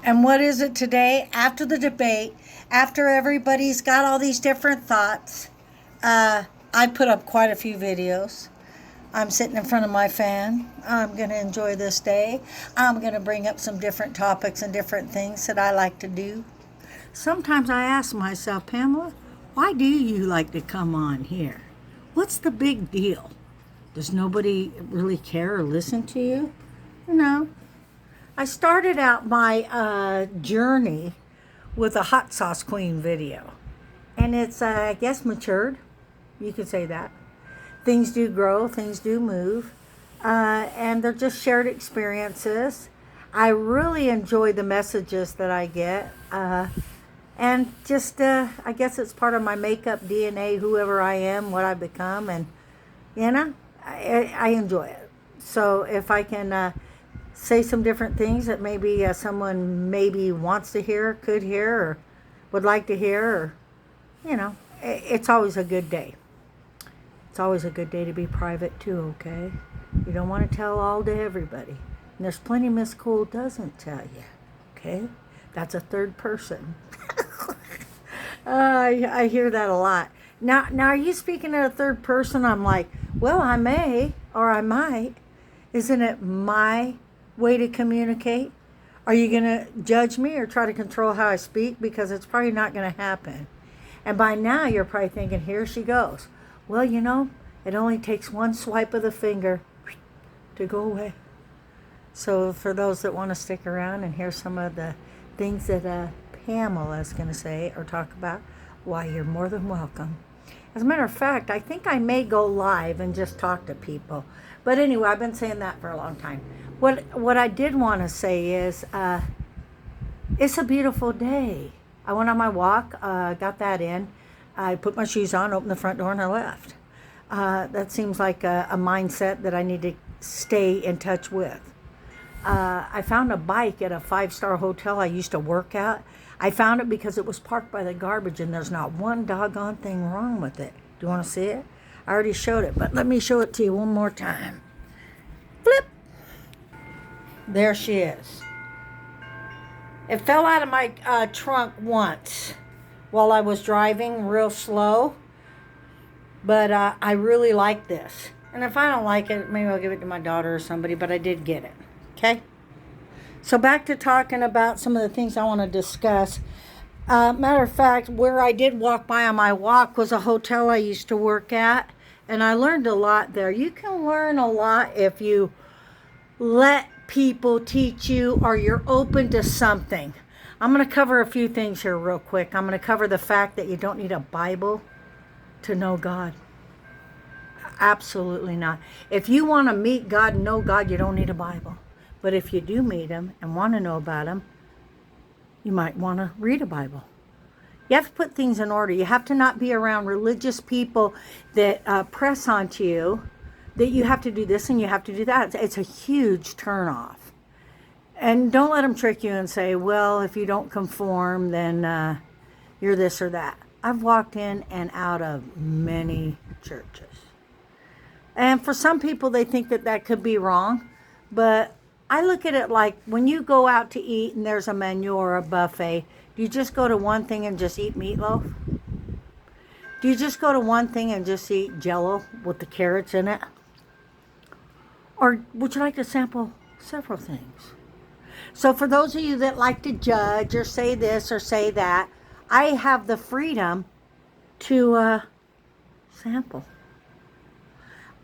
And what is it today? After the debate, after everybody's got all these different thoughts, I put up quite a few videos. I'm sitting in front of my fan. I'm going to enjoy this day. I'm going to bring up some different topics and different things that I like to do. Sometimes I ask myself, Pamela, why do you like to come on here? What's the big deal? Does nobody really care or listen to you? No. I started out my journey with a hot sauce queen video. And it's, I guess, matured. You could say that. Things do grow, things do move. And they're just shared experiences. I really enjoy the messages that I get. And just, I guess it's part of my makeup DNA, whoever I am, what I become. And, I enjoy it. So if I can say some different things that maybe someone maybe wants to hear, could hear, or would like to hear, or, it's always a good day. It's always a good day to be private too, okay? You don't want to tell all to everybody. And there's plenty Miss Cool doesn't tell you, okay? That's a third person. I hear that a lot. Now, are you speaking in a third person? I'm like, well, I may, or I might. Isn't it my way to communicate? Are you going to judge me or try to control how I speak? Because it's probably not going to happen. And by now, you're probably thinking, here she goes. Well, it only takes one swipe of the finger to go away. So for those that want to stick around and hear some of the things that Pamela is going to say or talk about, why, you're more than welcome. As a matter of fact, I think I may go live and just talk to people. But anyway, I've been saying that for a long time. What I did want to say is, it's a beautiful day. I went on my walk, got that in. I put my shoes on, opened the front door, and I left. That seems like a mindset that I need to stay in touch with. I found a bike at a 5-star hotel I used to work at. I found it because it was parked by the garbage, and there's not one doggone thing wrong with it. Do you want to see it? I already showed it, but let me show it to you one more time. Flip! There she is. It fell out of my trunk once while I was driving real slow, but I really like this. And if I don't like it, maybe I'll give it to my daughter or somebody, but I did get it. Okay? So back to talking about some of the things I want to discuss. Matter of fact, where I did walk by on my walk was a hotel I used to work at, and I learned a lot there. You can learn a lot if you let people teach you or you're open to something. I'm going to cover a few things here real quick. I'm going to cover the fact that you don't need a Bible to know God. Absolutely not. If you want to meet God and know God, you don't need a Bible. But if you do meet Him and want to know about Him, you might want to read a Bible. You have to put things in order. You have to not be around religious people that press onto you that you have to do this and you have to do that. It's a huge turnoff. And don't let them trick you and say, well, if you don't conform, then you're this or that. I've walked in and out of many churches. And for some people, they think that that could be wrong. But I look at it like when you go out to eat and there's a menu or a buffet, do you just go to one thing and just eat meatloaf? Do you just go to one thing and just eat Jell-O with the carrots in it? Or would you like to sample several things? So for those of you that like to judge or say this or say that, I have the freedom to sample.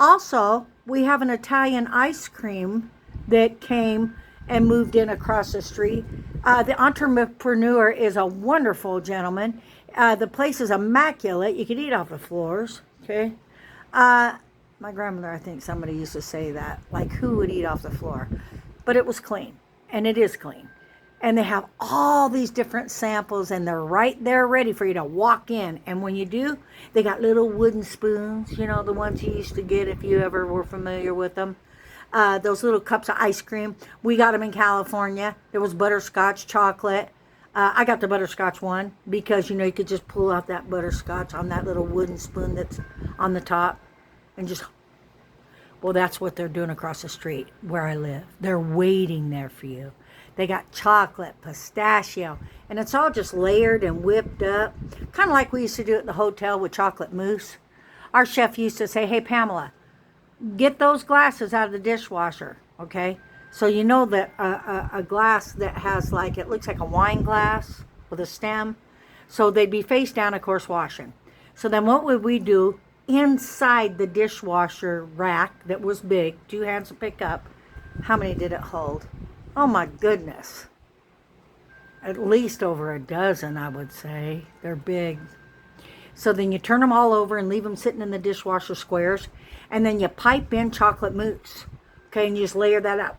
Also, we have an Italian ice cream that came and moved in across the street. The entrepreneur is a wonderful gentleman. The place is immaculate. You could eat off the floors, okay? My grandmother, I think somebody used to say that, like who would eat off the floor? But it was clean, and it is clean. And they have all these different samples, and they're right there ready for you to walk in. And when you do, they got little wooden spoons, the ones you used to get if you ever were familiar with them. Those little cups of ice cream. We got them in California. There was butterscotch, chocolate. I got the butterscotch one because, you could just pull out that butterscotch on that little wooden spoon that's on the top and just, well, that's what they're doing across the street where I live. They're waiting there for you. They got chocolate, pistachio, and it's all just layered and whipped up. Kind of like we used to do at the hotel with chocolate mousse. Our chef used to say, hey, Pamela, get those glasses out of the dishwasher, okay? So you know that a glass that has like, it looks like a wine glass with a stem. So they'd be face down, of course, washing. So then what would we do inside the dishwasher rack that was big, 2 hands to pick up? How many did it hold? Oh my goodness. At least over a dozen, I would say. They're big. So then you turn them all over and leave them sitting in the dishwasher squares. And then you pipe in chocolate mousse. Okay, and you just layer that out.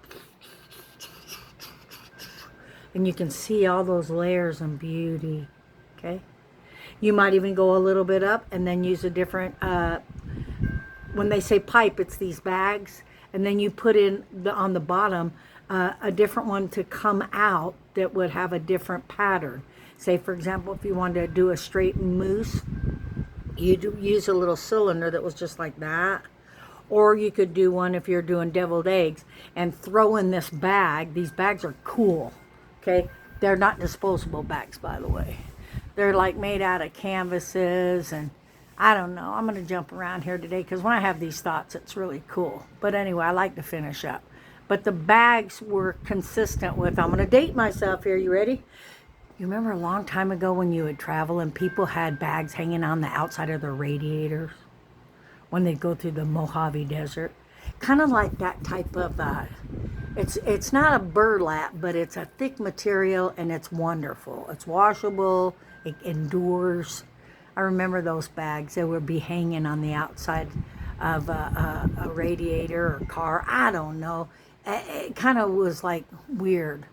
And you can see all those layers and beauty. Okay. You might even go a little bit up and then use a different, when they say pipe, it's these bags. And then you put in on the bottom a different one to come out that would have a different pattern. Say, for example, if you wanted to do a straightened mousse, you'd use a little cylinder that was just like that. Or you could do one if you're doing deviled eggs and throw in this bag. These bags are cool, okay? They're not disposable bags, by the way. They're like made out of canvases, and I don't know. I'm going to jump around here today because when I have these thoughts, it's really cool. But anyway, I like to finish up. But the bags were consistent with, I'm going to date myself here. You ready? You remember a long time ago when you would travel and people had bags hanging on the outside of their radiators when they'd go through the Mojave Desert? Kind of like that type of, it's not a burlap, but it's a thick material and it's wonderful. It's washable. It endures. I remember those bags. They would be hanging on the outside of a radiator or car. I don't know. It kind of was like weird.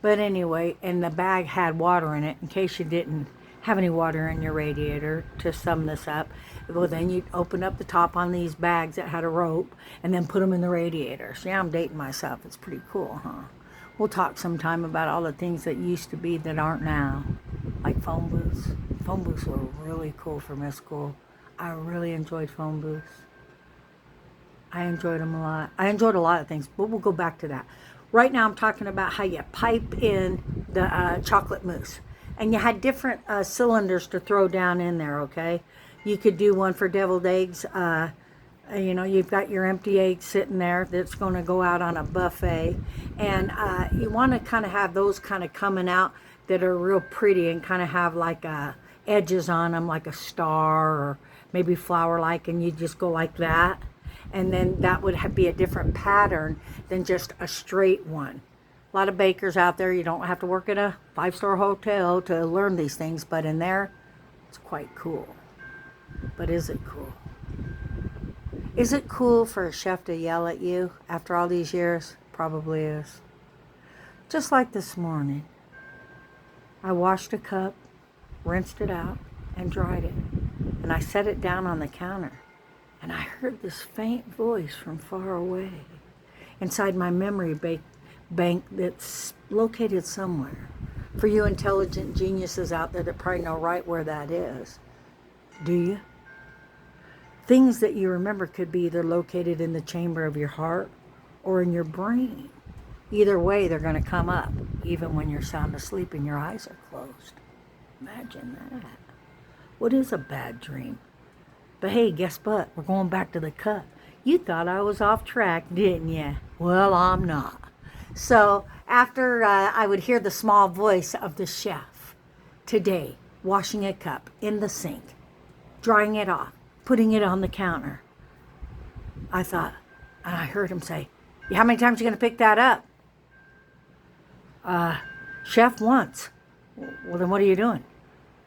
But anyway, and the bag had water in it in case you didn't have any water in your radiator. To sum this up, well, then you'd open up the top on these bags that had a rope and then put them in the radiator. So yeah, I'm dating myself. It's pretty cool, huh? We'll talk sometime about all the things that used to be that aren't now, like phone booths. Phone booths were really cool for Miss School. I really enjoyed phone booths. I enjoyed them a lot. I enjoyed a lot of things, but we'll go back to that. Right now I'm talking about how you pipe in the chocolate mousse. And you had different cylinders to throw down in there, okay? You could do one for deviled eggs. You know, you've got your empty eggs sitting there that's going to go out on a buffet. And you want to kind of have those kind of coming out that are real pretty and kind of have like edges on them, like a star or maybe flower-like, and you just go like that. And then that would be a different pattern than just a straight one. A lot of bakers out there, you don't have to work at a 5-star hotel to learn these things, but in there, it's quite cool. But is it cool? Is it cool for a chef to yell at you after all these years? Probably is. Just like this morning. I washed a cup, rinsed it out, and dried it. And I set it down on the counter. And I heard this faint voice from far away inside my memory bank that's located somewhere. For you intelligent geniuses out there that probably know right where that is. Do you? Things that you remember could be either located in the chamber of your heart or in your brain. Either way, they're going to come up, even when you're sound asleep and your eyes are closed. Imagine that. What is a bad dream? But hey, guess what? We're going back to the cup. You thought I was off track, didn't you? Well, I'm not. So after I would hear the small voice of the chef today, washing a cup in the sink, drying it off, putting it on the counter, I thought, and I heard him say, how many times are you going to pick that up? Chef, once. Well, then what are you doing?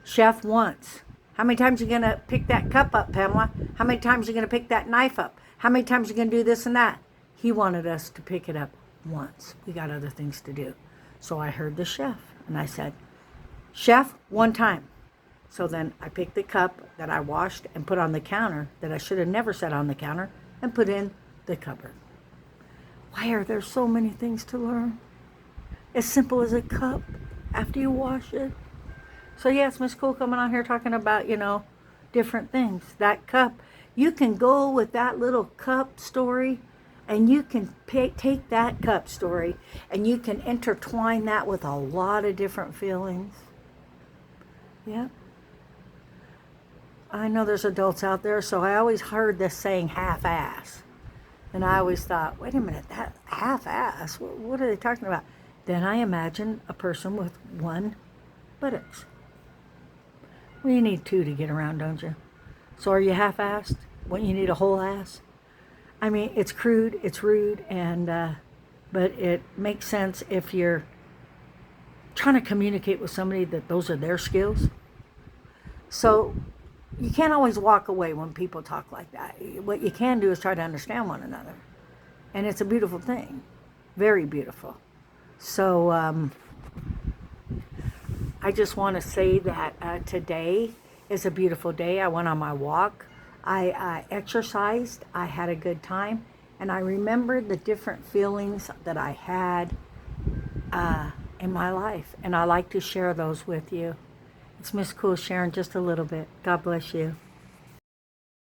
Chef, once. How many times are you going to pick that cup up, Pamela? How many times are you going to pick that knife up? How many times are you going to do this and that? He wanted us to pick it up once. We got other things to do. So I heard the chef, and I said, Chef, one time. So then I picked the cup that I washed and put on the counter that I should have never set on the counter and put in the cupboard. Why are there so many things to learn? As simple as a cup after you wash it. So yes, Miss Cool coming on here talking about, different things. That cup, you can go with that little cup story And you can take that cup story and you can intertwine that with a lot of different feelings. Yeah. I know there's adults out there, so I always heard this saying half-ass. And I always thought, wait a minute, that half-ass, what are they talking about? Then I imagine a person with one buttocks. Well, you need two to get around, don't you? So are you half-assed? What, you need a whole ass? I mean, it's crude, it's rude, but it makes sense if you're trying to communicate with somebody that those are their skills. So you can't always walk away when people talk like that. What you can do is try to understand one another. And it's a beautiful thing. Very beautiful. So I just want to say that today is a beautiful day. I went on my walk. I exercised. I had a good time. And I remembered the different feelings that I had in my life. And I like to share those with you. It's Miss Cool sharing just a little bit. God bless you.